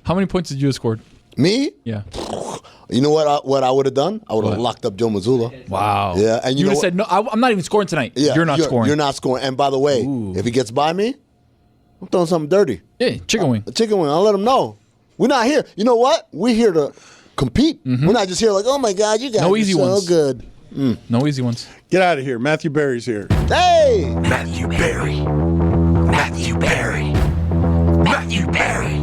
Speaker 12: How many points did you have scored?
Speaker 2: Me?
Speaker 12: Yeah.
Speaker 2: You know what I would have done? I would have locked up Joe Mazzulla.
Speaker 12: Wow.
Speaker 2: Yeah, and
Speaker 12: you would have said, no, I'm not even scoring tonight.
Speaker 2: Yeah,
Speaker 12: you're not scoring.
Speaker 2: You're not scoring. And by the way, if he gets by me, I'm throwing something dirty.
Speaker 12: Yeah, chicken wing.
Speaker 2: Chicken wing. I'll let him know. We're not here. You know what? We're here to compete. Mm-hmm. We're not just here like, oh my God, you guys are so good.
Speaker 12: No easy ones.
Speaker 6: Get out of here. Matthew Berry's here.
Speaker 2: Hey!
Speaker 15: Matthew Berry. Matthew Berry. Matthew Berry.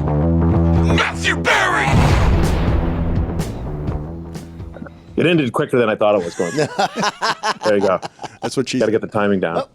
Speaker 15: Matthew Berry.
Speaker 16: It ended quicker than I thought it was going to. There you go.
Speaker 6: That's what she's
Speaker 16: got to get the timing down.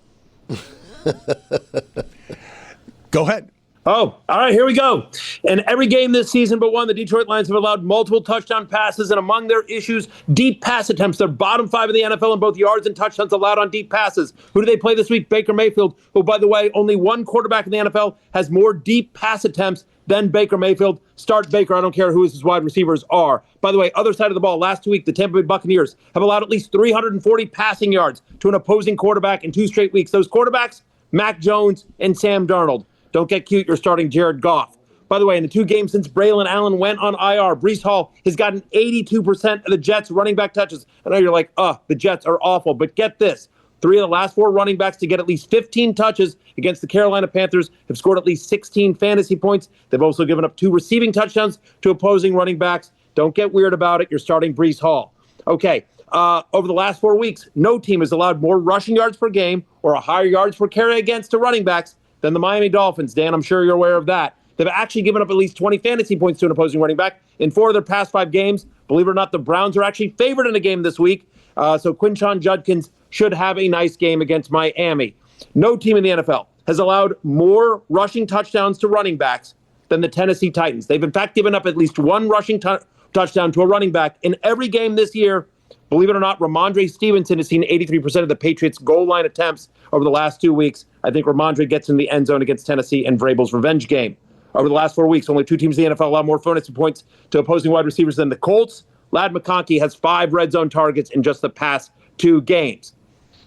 Speaker 6: Go ahead.
Speaker 16: Oh, all right, here we go. In every game this season but one, the Detroit Lions have allowed multiple touchdown passes, and among their issues, deep pass attempts. They're bottom 5 in the NFL in both yards and touchdowns allowed on deep passes. Who do they play this week? Baker Mayfield, who, by the way, only one quarterback in the NFL has more deep pass attempts than Baker Mayfield. Start Baker. I don't care who his wide receivers are. By the way, other side of the ball, last week, the Tampa Bay Buccaneers have allowed at least 340 passing yards to an opposing quarterback in 2 straight weeks. Those quarterbacks, Mac Jones and Sam Darnold. Don't get cute. You're starting Jared Goff. By the way, in the 2 games since Braylon Allen went on IR, Breece Hall has gotten 82% of the Jets' running back touches. I know you're like, the Jets are awful. But get this. 3 of the last 4 running backs to get at least 15 touches against the Carolina Panthers have scored at least 16 fantasy points. They've also given up 2 receiving touchdowns to opposing running backs. Don't get weird about it. You're starting Breece Hall. Okay. Over the last 4 weeks, no team has allowed more rushing yards per game or a higher yards per carry against to running backs than the Miami Dolphins. Dan, I'm sure you're aware of that. they've actually given up at least 20 fantasy points to an opposing running back in 4 of their past 5 games. Believe it or not, the Browns are actually favored in a game this week. So Quinshon Judkins should have a nice game against Miami. No team in the NFL has allowed more rushing touchdowns to running backs than the Tennessee Titans. They've in fact given up at least 1 rushing touchdown to a running back in every game this year. Believe it or not, Ramondre Stevenson has seen 83% of the Patriots' goal line attempts over the last 2 weeks. I think Ramondre gets in the end zone against Tennessee in Vrabel's revenge game. Over the last 4 weeks, only 2 teams in the NFL allow more fantasy points to opposing wide receivers than the Colts. Ladd McConkey has 5 red zone targets in just the past 2 games.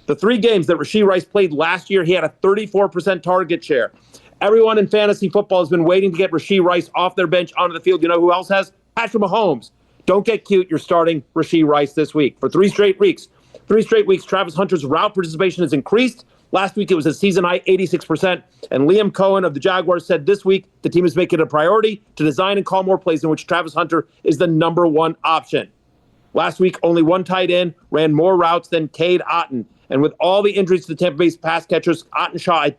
Speaker 16: The 3 games that Rashee Rice played last year, he had a 34% target share. Everyone in fantasy football has been waiting to get Rashee Rice off their bench onto the field. You know who else has? Patrick Mahomes. Don't get cute. You're starting Rashee Rice this week. For 3 straight weeks, Travis Hunter's route participation has increased. Last week, it was a season-high 86%. And Liam Cohen of the Jaguars said this week the team is making it a priority to design and call more plays in which Travis Hunter is the number 1 option. Last week, only 1 tight end ran more routes than Cade Otton. And with all the injuries to the Tampa Bay pass catchers, Cade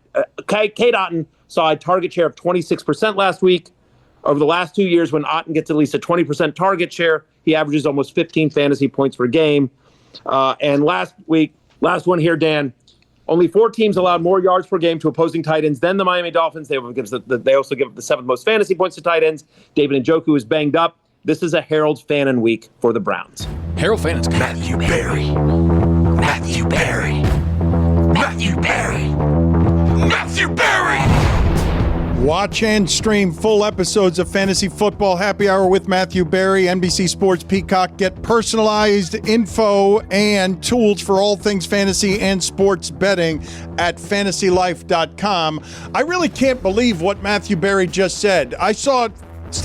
Speaker 16: Otton saw a target share of 26% last week. Over the last 2 years, when Otton gets at least a 20% target share, he averages almost 15 fantasy points per game. And last one here, Dan, only 4 teams allowed more yards per game to opposing tight ends than the Miami Dolphins. They also give up the 7th most fantasy points to tight ends. David Njoku is banged up. This is a Harold Fannin week for the Browns.
Speaker 12: Harold Fannin's good.
Speaker 15: Matthew Berry. Matthew Berry. Matthew Berry. Matthew Berry.
Speaker 6: Watch and stream full episodes of Fantasy Football Happy Hour with Matthew Berry, NBC Sports Peacock. Get personalized info and tools for all things fantasy and sports betting at fantasylife.com. I really can't believe what Matthew Berry just said. I saw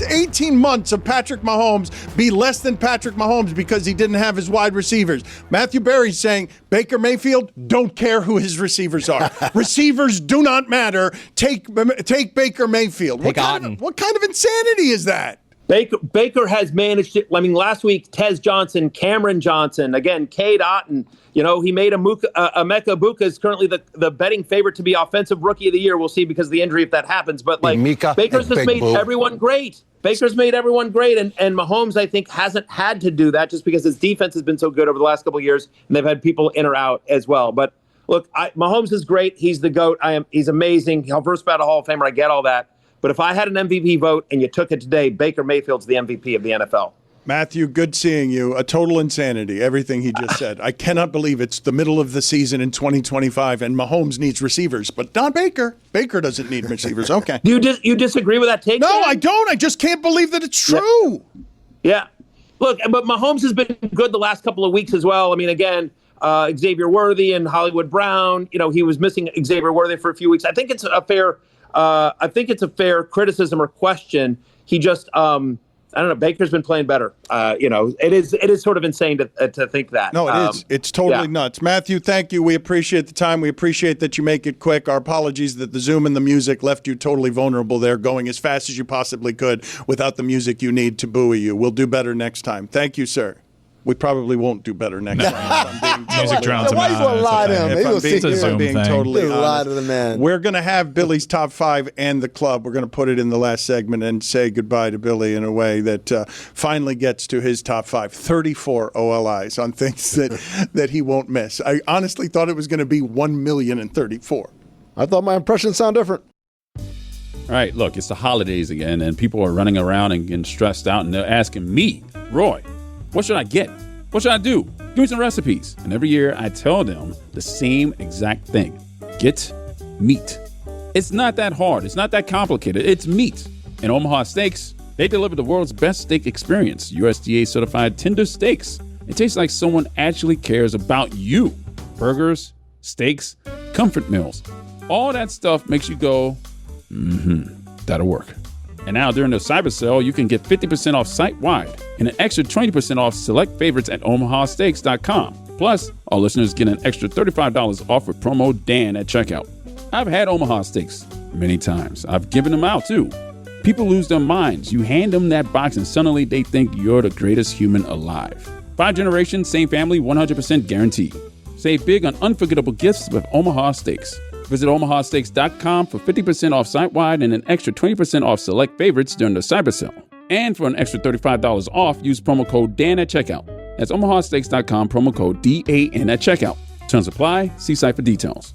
Speaker 6: 18 months of Patrick Mahomes be less than Patrick Mahomes because he didn't have his wide receivers. Matthew Berry's saying Baker Mayfield, don't care who his receivers are. Receivers do not matter. Take Baker Mayfield. What kind of insanity is that?
Speaker 16: Baker has managed it. I mean, last week, Tez Johnson, Cameron Johnson, again, Cade Otton. You know, he made Emeka Egbuka is currently the betting favorite to be Offensive Rookie of the Year. We'll see because of the injury if that happens. But like, Baker's just made everyone great. Baker's made everyone great, and Mahomes, I think, hasn't had to do that just because his defense has been so good over the last couple of years, and they've had people in or out as well. But look, Mahomes is great. He's the GOAT. He's amazing. He'll first ballot Hall of Famer. I get all that. But if I had an MVP vote and you took it today, Baker Mayfield's the MVP of the NFL.
Speaker 6: Matthew, good seeing you. A total insanity, everything he just said. I cannot believe it's the middle of the season in 2025 and Mahomes needs receivers, but not Baker. Baker doesn't need receivers. Okay.
Speaker 16: You disagree with that take?
Speaker 6: No,
Speaker 16: Dan?
Speaker 6: I don't. I just can't believe that it's true.
Speaker 16: Yeah. Look, but Mahomes has been good the last couple of weeks as well. I mean, again, Xavier Worthy and Hollywood Brown, you know, he was missing Xavier Worthy for a few weeks. I think it's a fair criticism or question. He just, I don't know. Baker's been playing better. You know, it is sort of insane to think that.
Speaker 6: No, it is. It's totally nuts. Matthew, thank you. We appreciate the time. We appreciate that you make it quick. Our apologies that the Zoom and the music left you totally vulnerable there, going as fast as you possibly could without the music you need to buoy you. We'll do better next time. Thank you, sir. We probably won't do better next time.
Speaker 9: Music drowns him out.
Speaker 2: Why you going to lie to him?
Speaker 6: If I'm being totally honest.
Speaker 2: Lie to the man.
Speaker 6: We're going to have Billy's top 5 and the club. We're going to put it in the last segment and say goodbye to Billy in a way that finally gets to his top 5. 34 OLIs on things that he won't miss. I honestly thought it was going to be 1,034,000.
Speaker 2: I thought my impressions sound different.
Speaker 9: All right, look, it's the holidays again, and people are running around and getting stressed out, and they're asking me, Roy, what should I get? What should I do? Give me some recipes. And every year I tell them the same exact thing. Get meat. It's not that hard. It's not that complicated. It's meat. And Omaha Steaks, they deliver the world's best steak experience. USDA certified tender steaks. It tastes like someone actually cares about you. Burgers, steaks, comfort meals. All that stuff makes you go, that'll work. And now during the cyber sale, you can get 50% off site-wide and an extra 20% off select favorites at omahasteaks.com. Plus, all listeners get an extra $35 off with promo Dan at checkout. I've had Omaha Steaks many times. I've given them out too. People lose their minds. You hand them that box and suddenly they think you're the greatest human alive. 5 generations, same family, 100% guaranteed. Save big on unforgettable gifts with Omaha Steaks. Visit omahasteaks.com for 50% off site-wide and an extra 20% off select favorites during the cyber sale. And for an extra $35 off, use promo code DAN at checkout. That's omahasteaks.com, promo code DAN at checkout. Terms apply. See site for details.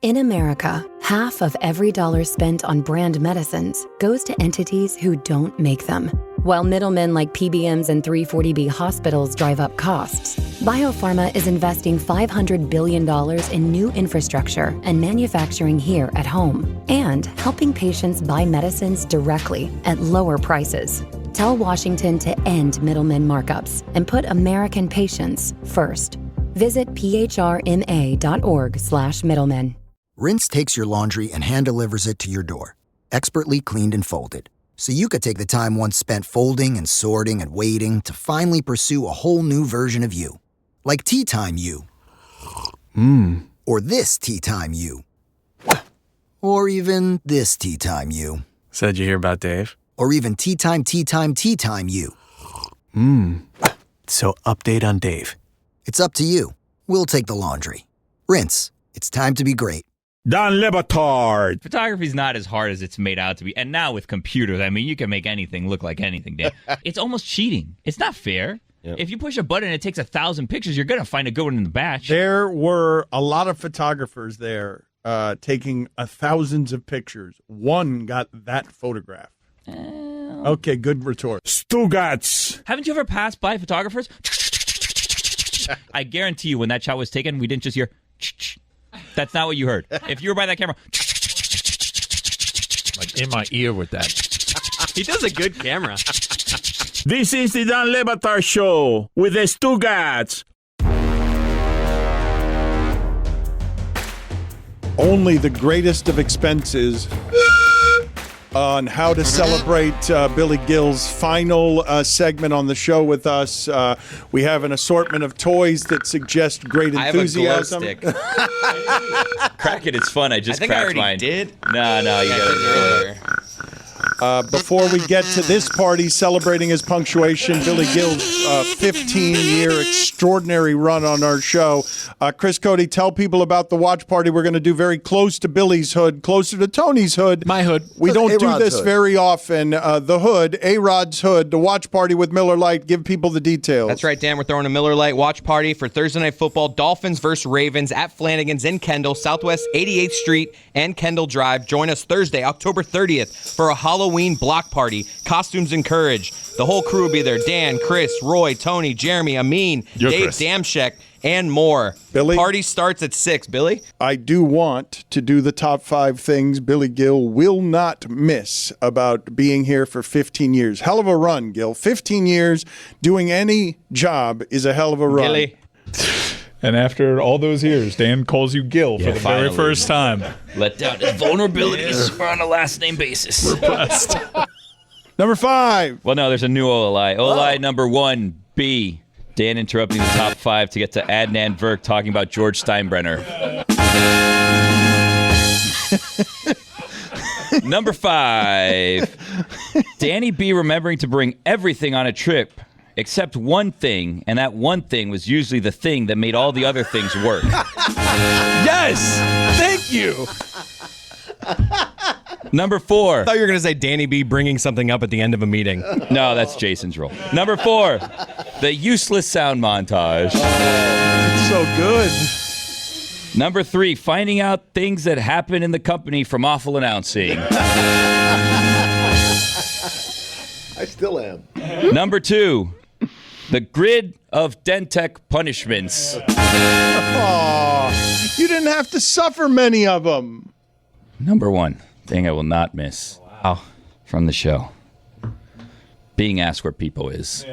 Speaker 17: In America, half of every dollar spent on brand medicines goes to entities who don't make them. While middlemen like PBMs and 340B hospitals drive up costs, Biopharma is investing $500 billion in new infrastructure and manufacturing here at home, and helping patients buy medicines directly at lower prices. Tell Washington to end middlemen markups and put American patients first. Visit phrma.org/middlemen.
Speaker 18: Rinse takes your laundry and hand delivers it to your door, expertly cleaned and folded. So you could take the time once spent folding and sorting and waiting to finally pursue a whole new version of you. Like Tea Time You. Or this Tea Time You. Or even this Tea Time You.
Speaker 19: So did you hear about Dave?
Speaker 18: Or even Tea Time You.
Speaker 19: So update on Dave.
Speaker 18: It's up to you. We'll take the laundry. Rinse. It's time to be great.
Speaker 5: Don Le Batard.
Speaker 8: Photography's not as hard as it's made out to be. And now with computers, I mean, you can make anything look like anything, Dan. It's almost cheating. It's not fair. Yep. If you push a button and it takes 1,000 pictures, you're going to find a good one in the batch.
Speaker 6: There were a lot of photographers there taking thousands of pictures. One got that photograph. Okay, good retort.
Speaker 5: Stugotz.
Speaker 8: Haven't you ever passed by photographers? I guarantee you when that shot was taken, we didn't just hear... That's not what you heard. If you were by that camera...
Speaker 12: Like in my ear with that.
Speaker 19: He does a good camera.
Speaker 5: This is the Don Le Batard Show with the Stugotz.
Speaker 6: Only the greatest of expenses on how to celebrate Billy Gill's final segment on the show with us. We have an assortment of toys that suggest great enthusiasm.
Speaker 8: I have a glow stick. Crack it, it's fun. I
Speaker 7: think
Speaker 8: cracked
Speaker 7: I already
Speaker 8: mine.
Speaker 7: did.
Speaker 8: No, you got it earlier.
Speaker 6: Before we get to this party celebrating his punctuation, Billy Gill's 15-year extraordinary run on our show. Chris Cody, tell people about the watch party we're going to do very close to Billy's hood, closer to Tony's hood.
Speaker 12: My hood.
Speaker 6: We don't do
Speaker 2: A-Rod's
Speaker 6: this
Speaker 2: hood.
Speaker 6: very often. The hood, A-Rod's hood, the watch party with Miller Lite. Give people the details.
Speaker 13: That's right, Dan. We're throwing a Miller Lite watch party for Thursday Night Football. Dolphins versus Ravens at Flanagan's in Kendall, Southwest 88th Street and Kendall Drive. Join us Thursday, October 30th for a Halloween block party. Costumes encouraged. The whole crew will be there. Dan, Chris, Roy, Tony, Jeremy, Amin, Dave
Speaker 5: Chris.
Speaker 6: Damschek,
Speaker 13: and more.
Speaker 6: Billy?
Speaker 13: Party starts at 6. Billy?
Speaker 6: I do want to do the top 5 things Billy Gill will not miss about being here for 15 years. Hell of a run, Gill. 15 years doing any job is a hell of a run.
Speaker 13: Gilly.
Speaker 11: And after all those years, Dan calls you Gil for the very first time.
Speaker 8: Let down his vulnerabilities on a last name basis.
Speaker 11: Repressed.
Speaker 6: Number 5.
Speaker 8: Well, no, there's a new OLI. OLI number 1B. Dan interrupting the top 5 to get to Adnan Virk talking about George Steinbrenner. Number 5. Danny B remembering to bring everything on a trip except one thing, and that one thing was usually the thing that made all the other things work.
Speaker 12: Yes! Thank you!
Speaker 8: Number 4.
Speaker 13: I thought you were going to say Danny B bringing something up at the end of a meeting.
Speaker 8: No, that's Jason's role. Number 4. The useless sound montage.
Speaker 6: It's so good.
Speaker 8: Number 3. Finding out things that happen in the company from awful announcing.
Speaker 2: I still am.
Speaker 8: Number 2. The grid of Dentech punishments.
Speaker 6: Aw, you didn't have to suffer many of them.
Speaker 8: Number 1. Thing I will not miss.
Speaker 13: Wow.
Speaker 8: From the show. Being asked where Peepo is.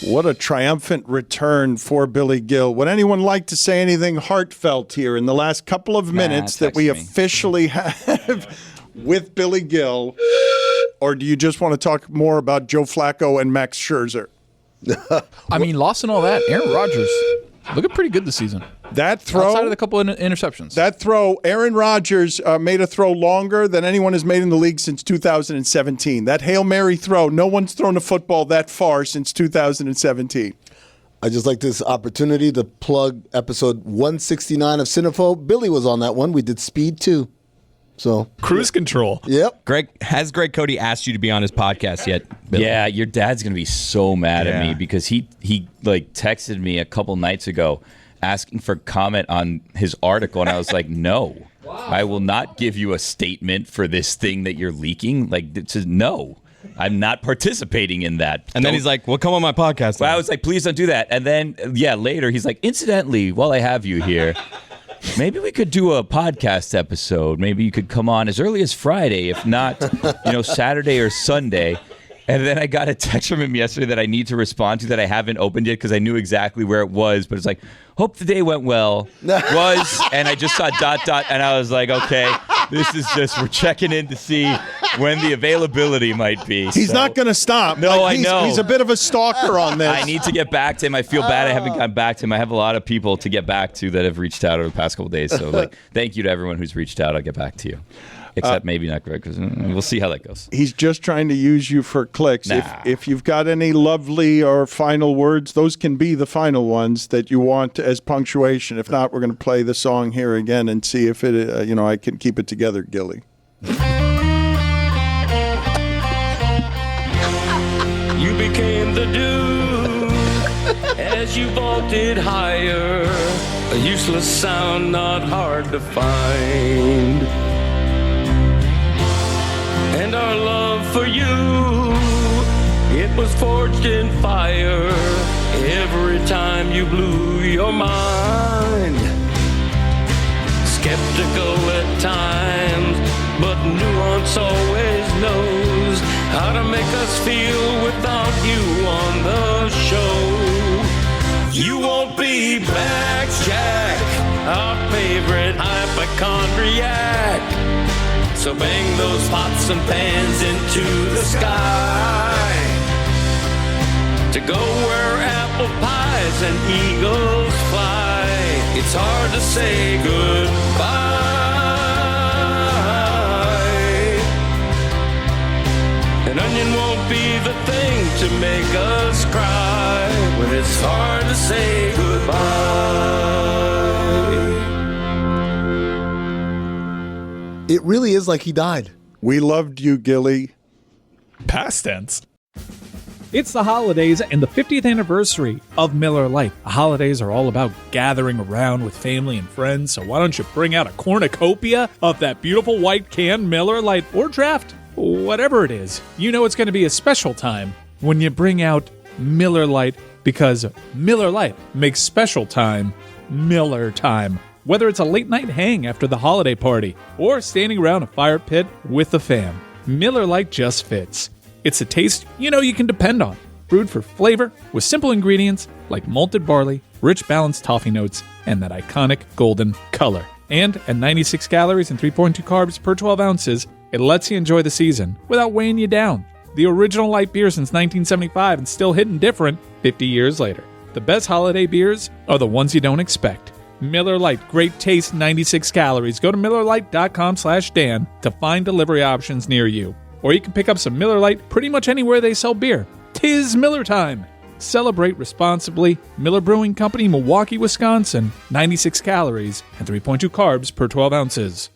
Speaker 6: What a triumphant return for Billy Gill. Would anyone like to say anything heartfelt here in the last couple of minutes that we officially have with Billy Gill? Or do you just want to talk more about Joe Flacco and Max Scherzer?
Speaker 12: I mean, lost and all that. Aaron Rodgers looking pretty good this season.
Speaker 6: That throw,
Speaker 12: outside of the couple of interceptions.
Speaker 6: That throw, Aaron Rodgers made a throw longer than anyone has made in the league since 2017. That Hail Mary throw, no one's thrown a football that far since 2017.
Speaker 2: I just like this opportunity to plug episode 169 of Cinephobe. Billy was on that one. We did Speed 2. So
Speaker 11: Cruise Control.
Speaker 2: Yep.
Speaker 7: Has Greg Cody asked you to be on his podcast yet, Billy?
Speaker 8: Yeah, your dad's gonna be so mad at me because he like texted me a couple nights ago asking for comment on his article, and I was like, no, I will not give you a statement for this thing that you're leaking. Like, it says no. I'm not participating in that.
Speaker 7: And then he's like, well, come on my podcast.
Speaker 8: Well, I was like, please don't do that. And then, later he's like, incidentally, while I have you here, maybe we could do a podcast episode. Maybe you could come on as early as Friday, if not, Saturday or Sunday. And then I got a text from him yesterday that I need to respond to that I haven't opened yet because I knew exactly where it was. But it's like, hope the day went well. And I just saw ... and I was like, okay, this is just, we're checking in to see when the availability might be.
Speaker 6: He's not going to stop.
Speaker 8: No, I know.
Speaker 6: He's a bit of a stalker on this.
Speaker 8: I need to get back to him. I feel bad I haven't gotten back to him. I have a lot of people to get back to that have reached out over the past couple of days. So, thank you to everyone who's reached out. I'll get back to you. Except maybe not Greg, because we'll see how that goes.
Speaker 6: He's just trying to use you for clicks.
Speaker 8: Nah.
Speaker 6: If you've got any lovely or final words, those can be the final ones that you want as punctuation. If not, we're going to play the song here again and see if it, I can keep it together, Gilly.
Speaker 15: You became the dude as you vaulted higher. A useless sound not hard to find. And our love for you, it was forged in fire every time you blew your mind. Skeptical at times, but nuance always knows how to make us feel without you on the show. You won't be back, Jack, our favorite hypochondriac. So bang those pots and pans into the sky to go where apple pies and eagles fly. It's hard to say goodbye. An onion won't be the thing to make us cry when it's hard to say goodbye.
Speaker 2: It really is like he died.
Speaker 6: We loved you, Gilly.
Speaker 11: Past tense. It's the holidays and the 50th anniversary of Miller Lite. The holidays are all about gathering around with family and friends, so why don't you bring out a cornucopia of that beautiful white can Miller Lite or draft, whatever it is. You know it's going to be a special time when you bring out Miller Lite, because Miller Lite makes special time Miller time. Whether it's a late night hang after the holiday party or standing around a fire pit with the fam, Miller Lite just fits. It's a taste you know you can depend on. Brewed for flavor with simple ingredients like malted barley, rich balanced toffee notes, and that iconic golden color. And at 96 calories and 3.2 carbs per 12 ounces, it lets you enjoy the season without weighing you down. The original light beer since 1975 and still hitting different 50 years later. The best holiday beers are the ones you don't expect. Miller Lite, great taste, 96 calories. Go to MillerLite.com/Dan to find delivery options near you. Or you can pick up some Miller Lite pretty much anywhere they sell beer. 'Tis Miller time. Celebrate responsibly. Miller Brewing Company, Milwaukee, Wisconsin. 96 calories and 3.2 carbs per 12 ounces.